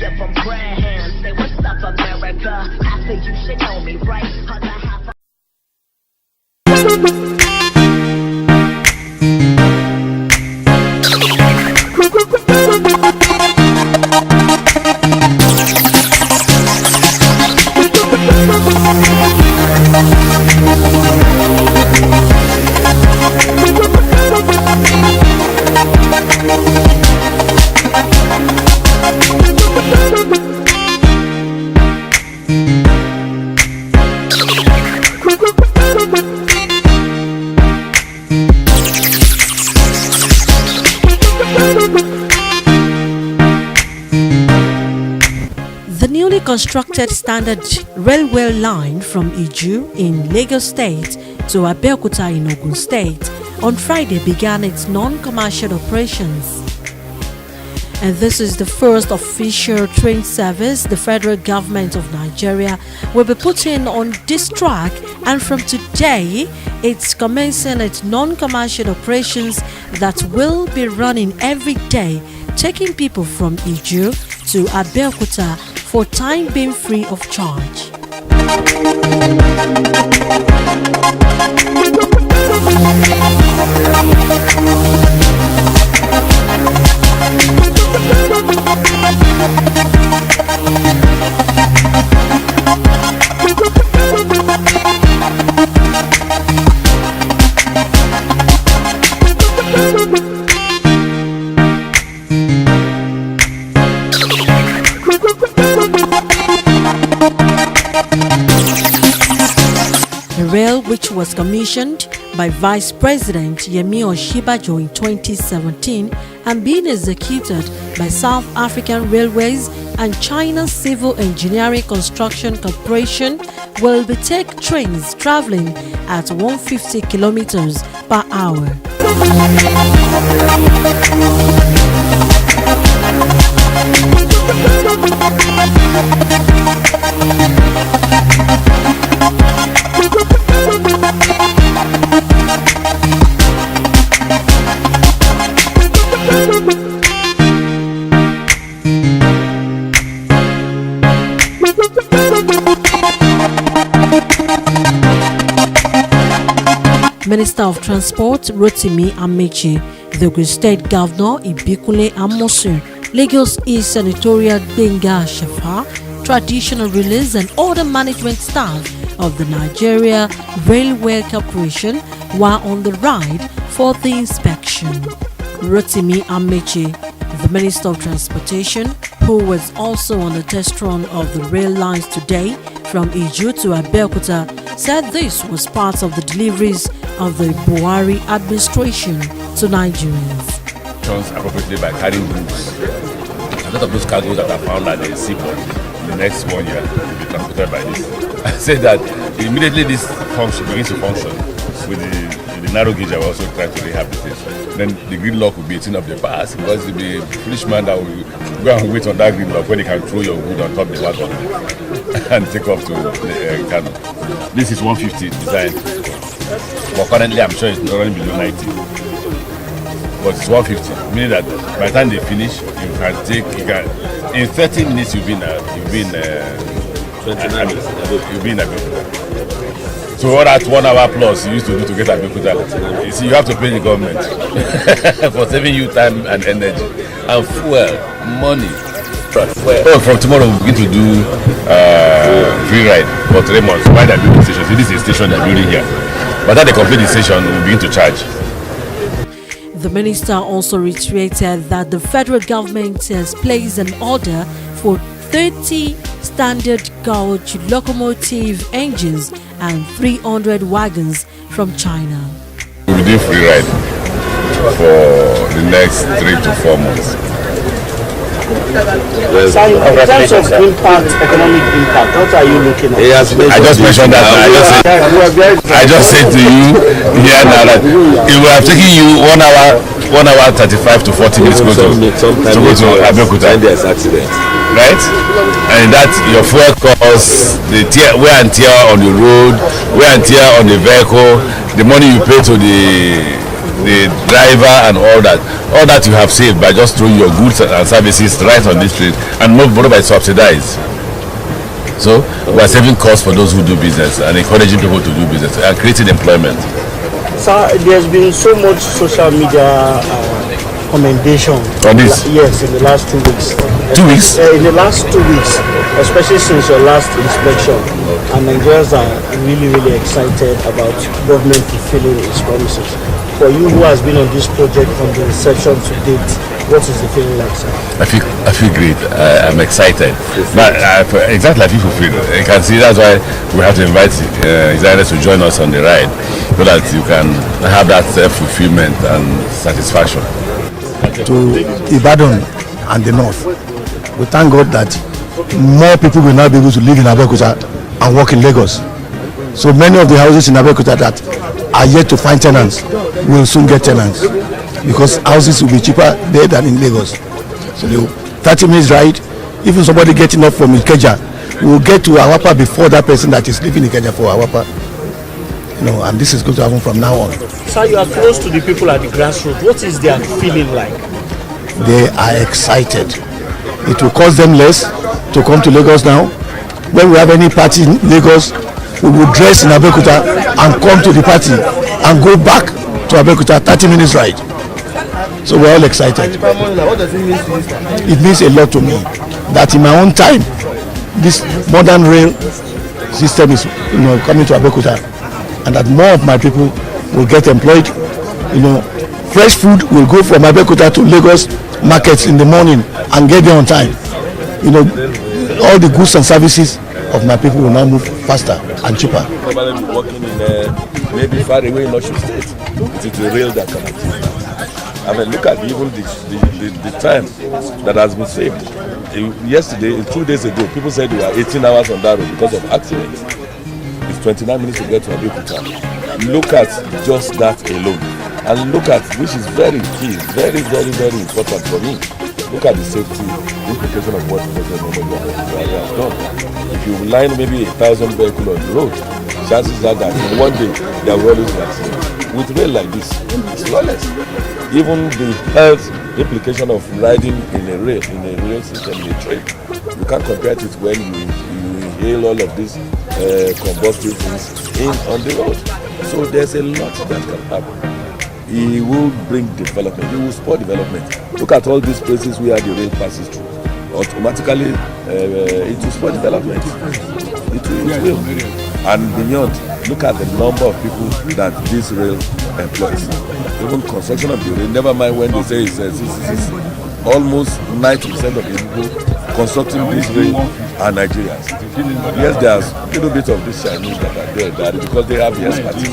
Bishop from Graham. Say what's up, America? Half of you should know me, right? Other half. The newly constructed standard railway line from Iju in Lagos State to Abeokuta in Ogun State on Friday began its non-commercial operations. And this is the first official train service the federal government of Nigeria will be putting on this track, and from today it's commencing its non-commercial operations that will be running every day, taking people from Iju to Abeokuta for time being free of charge. The rail, which was commissioned by Vice President Yemi Osinbajo in 2017 and being executed by South African Railways and China's Civil Engineering Construction Corporation, will be take trains traveling at 150 kilometers per hour. Minister of Transport Rotimi Amechi, the Ogun State Governor Ibikunle Amosun, Lagos East Senatorial Gbenga Shefa, traditional release and other management staff of the Nigeria Railway Corporation were on the ride for the inspection. Rotimi Amechi, the Minister of Transportation, who was also on the test run of the rail lines today from Iju to Abeokuta, said this was part of the deliveries of the Buhari administration to Nigerians. Appropriately by carrying goods. A lot of those cargoes that are found at the seaport in the next 1 year will be transported by this. I said that immediately this function begins to function with the narrow gauge. I was also trying to rehabilitate. Then the gridlock will be eating up the pass, because it will be a foolish man that will go and wait on that gridlock when he can throw your wood on top of the wagon and take off to the Kano. This is 150 design, but currently I'm sure it's running below 90. But it's 150, meaning that by the time they finish, in 30 minutes you'll be in Abeokuta. So all that 1 hour plus you used to do to get Abeokuta, you see, you have to pay the government for saving you time and energy and fuel, money. Oh, from tomorrow we're going to do free ride for 3 months. Why they're building station? See, this is a station they're building here. By the time they complete the station, we'll begin to charge. The minister also reiterated that the federal government has placed an order for 30 standard gauge locomotive engines and 300 wagons from China. We'll do free ride for the next 3 to 4 months. In terms of impact, economic impact, what are you looking at? I just mentioned that. I just said to you here now that it will have taken you 1 hour 35 to 40 minutes to go to Abeokuta. Right? And that your fuel costs, the wear and tear on the road, wear and tear on the vehicle, the money you pay to the the driver and all that you have saved by just throwing your goods and services right on this street, and not by subsidized. So we are saving costs for those who do business and encouraging people to do business and creating employment. Sir, there's been so much social media commendation on this. Yes, in the last 2 weeks. 2 weeks? In the last 2 weeks, especially since your last inspection, and Nigerians are really, really excited about government fulfilling its promises. For you who has been on this project from the inception to date, what is the feeling like, sir? I feel great. I'm excited. Exactly, I feel fulfilled. You can see that's why we have to invite designers to join us on the ride, so that you can have that fulfillment and satisfaction. To Ibadan and the north, we thank God that more people will now be able to live in Abeokuta and work in Lagos. So many of the houses in Abeokuta that are yet to find tenants will soon get tenants, because houses will be cheaper there than in Lagos. So the 30 minutes ride, even somebody getting up from Ikeja will get to Awapa before that person that is living in Ikeja for Awapa. And this is going to happen from now on. Sir, you are close to the people at the grassroots. What is their feeling like? They are excited. It will cost them less to come to Lagos now. When we have any party in Lagos, we will dress in Abeokuta and come to the party and go back to Abeokuta, 30 minutes ride. So we're all excited. What does it mean to you? It means a lot to me that in my own time, this modern rail system is coming to Abeokuta, and that more of my people will get employed. Fresh food will go from Abeokuta to Lagos markets in the morning and get there on time. All the goods and services of my people will now move faster and cheaper. Probably be working in maybe far away in Osun State. It is the rail that can achieve that. I mean, look at even the time that has been saved. Yesterday, 2 days ago, people said they were 18 hours on that road because of accidents. It's 29 minutes to get to Abeokuta. Look at just that alone. And look at, which is very key, very, very, very important for me. Look at the safety implication of what President Muhammadu has done. If you line maybe 1,000 vehicles on the road, chances are that in one day there will always be accidents. With rail like this, it's flawless. Even the health implication of riding in a rail system, in a train, you can't compare it with when you inhale all of these combustible things on the road. So there's a lot that can happen. He will bring development. He will support development. Look at all these places where the rail passes through. Automatically, it will support development. It will. And beyond, look at the number of people that this rail employs. Even construction of the rail, never mind when they say it's almost 90% of the people constructing this rail are Nigerians. Yes, there's a little bit of these Chinese that are there because they have the expertise.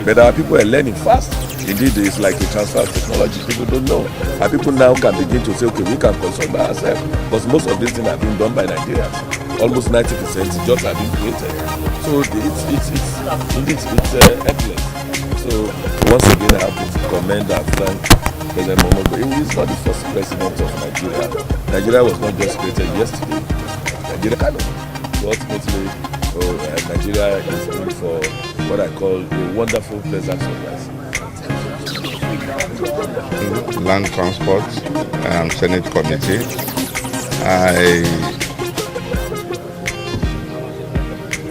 But our people are learning fast. Indeed, it's like a transfer of technology. People don't know. And people now can begin to say, okay, we can construct by ourselves. Because most of these things have been done by Nigerians. Almost 90% jobs have been created. So it's excellent. So once again, I have to commend and thank President Muhammadu. He is not the first president of Nigeria. Nigeria was not just created yesterday. Nigeria kind of. Ultimately, Nigeria is in for what I call a wonderful, pleasant surprise. Land Transport Senate Committee.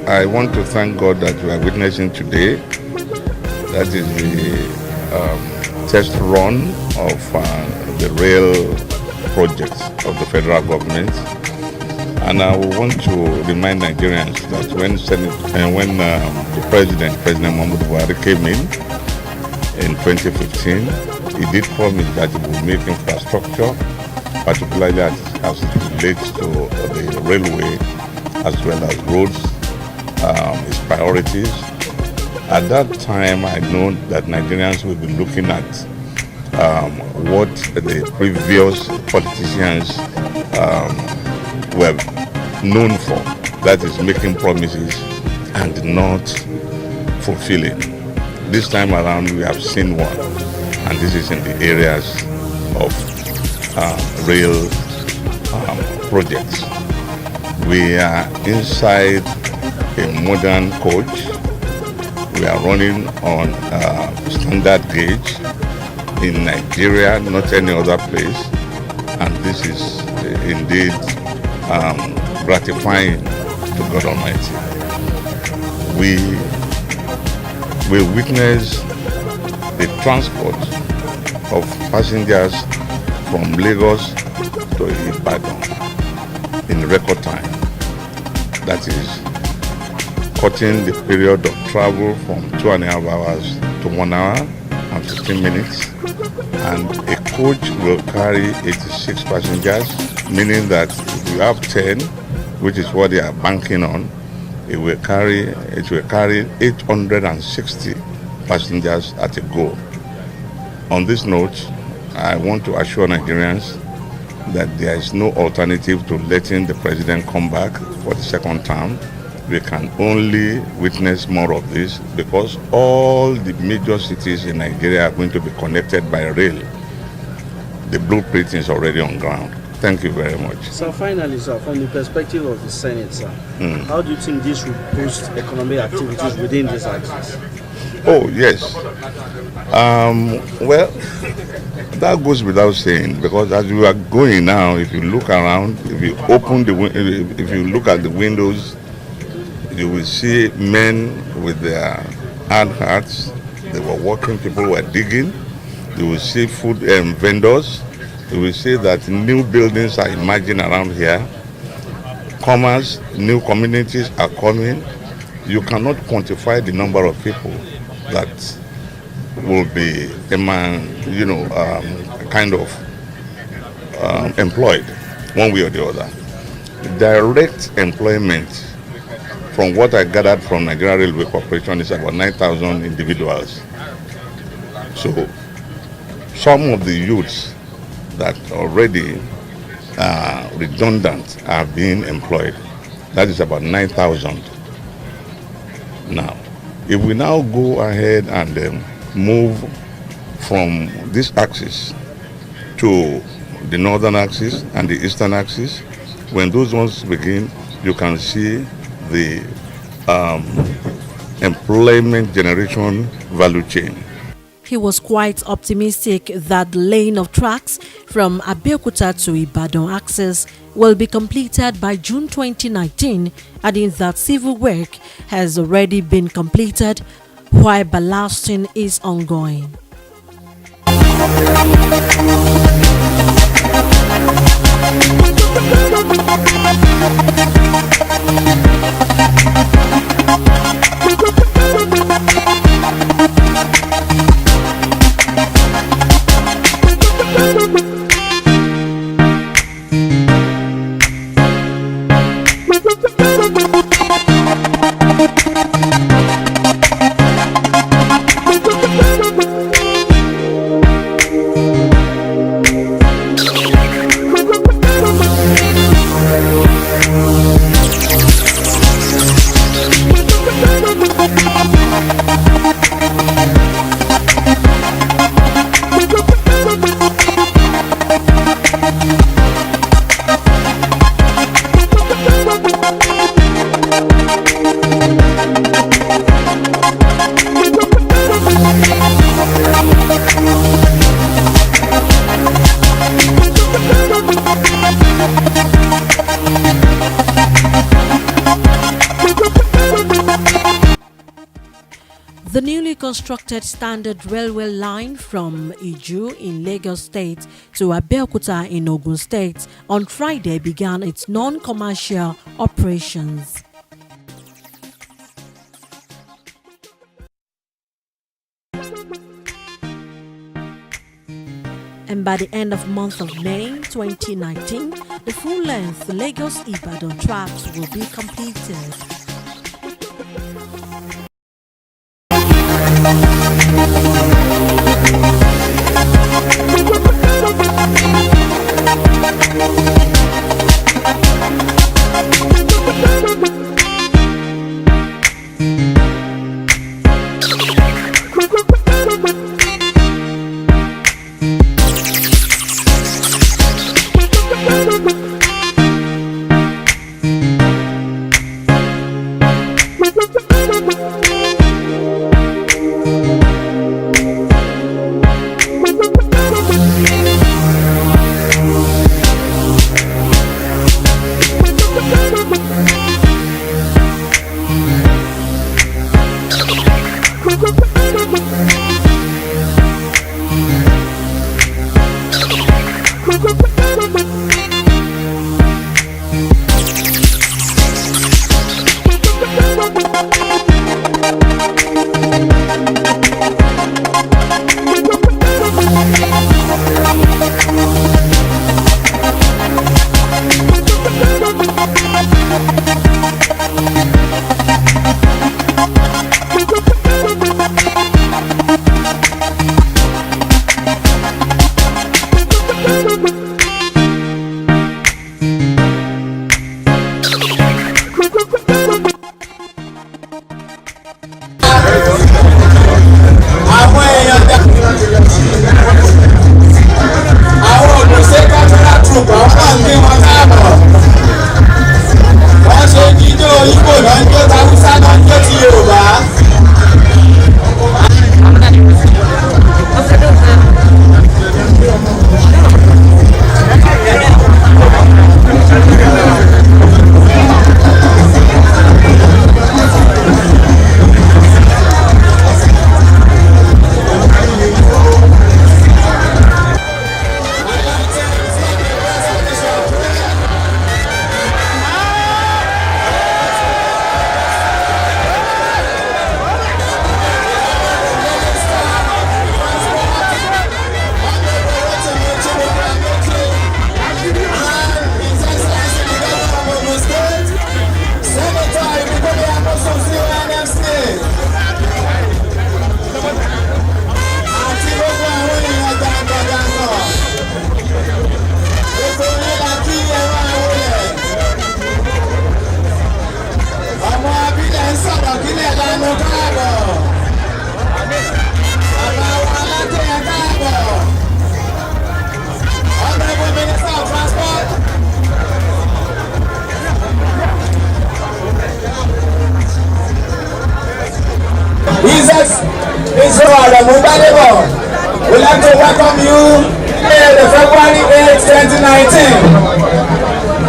I want to thank God that we are witnessing today. That is the test run of the rail projects of the federal government. And I want to remind Nigerians that when the President Muhammadu Buhari came in 2015, he did promise that he would make infrastructure, particularly as it relates to the railway as well as roads, his priorities. At that time, I know that Nigerians will be looking at what the previous politicians were known for, that is making promises and not fulfilling. This time around, we have seen one, and this is in the areas of rail projects. We are inside a modern coach We are running on standard gauge in Nigeria, not any other place, and this is indeed gratifying to God Almighty. We witness the transport of passengers from Lagos to Ibadan in record time. That is cutting the period of travel from 2.5 hours to 1 hour and 15 minutes. And a coach will carry 86 passengers, meaning that if you have 10, which is what they are banking on, it will carry 860 passengers at a go. On this note, I want to assure Nigerians that there is no alternative to letting the president come back for the second term. We can only witness more of this because all the major cities in Nigeria are going to be connected by rail. The blueprint is already on ground. Thank you very much. So finally, sir, from the perspective of the Senate, sir, how do you think this will boost economic activities within this axis? Oh, yes. Well, that goes without saying, because as you are going now, if you look around, if you look at the windows, you will see men with their hard hats. They were working, people were digging. You will see food vendors. You will see that new buildings are emerging around here. Commerce, new communities are coming. You cannot quantify the number of people that will be, employed one way or the other. Direct employment, from what I gathered from Nigeria Railway Corporation, is about 9,000 individuals. So some of the youths that already are redundant are being employed. That is about 9,000. Now, if we now go ahead and move from this axis to the northern axis and the eastern axis, when those ones begin, you can see the employment generation value chain. He was quite optimistic that the lane of tracks from Abeokuta to Ibadan axis will be completed by June 2019, adding that civil work has already been completed while ballasting is ongoing. The newly constructed standard railway line from Iju in Lagos State to Abeokuta in Ogun State on Friday began its non-commercial operations. And by the end of month of May 2019, the full-length Lagos-Ibadan tracks will be completed. gbé wọn káàbọ̀. Wọ́n ṣe jíjó Ìgbò náà ń jó Haúsá náà ń jó ti Yorùbá. We'd like to welcome you here the February 8, 2019.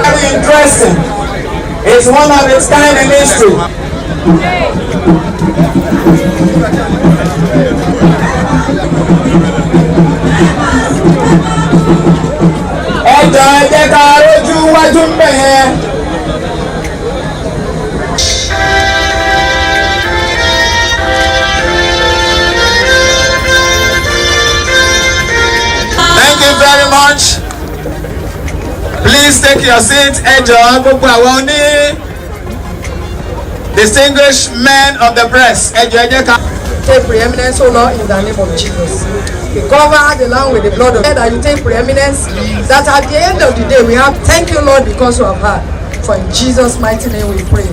Very interesting. It's one of its kind in history. Ẹ jẹ́ ká rójú wájú ń bẹ̀ yẹn. Thank you very much. Please take your seat. Ẹ jọ̀ọ́ gbogbo àwọn oní distinguished men of the press. Ẹ jọ̀ọ́ ẹ jẹ́ ká. Take preeminence, O Lord, in the name of Jesus. We cover the land with the blood of God, that you take preeminence, that at the end of the day we have thank you, Lord, because you have heard. For in Jesus' mighty name we pray.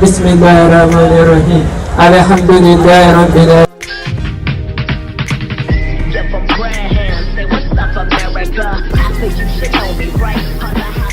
Bismillahirrahmanirrahim. Alhamdulillahi rabbil alamin. Say what's up, America? I think you should know me, right?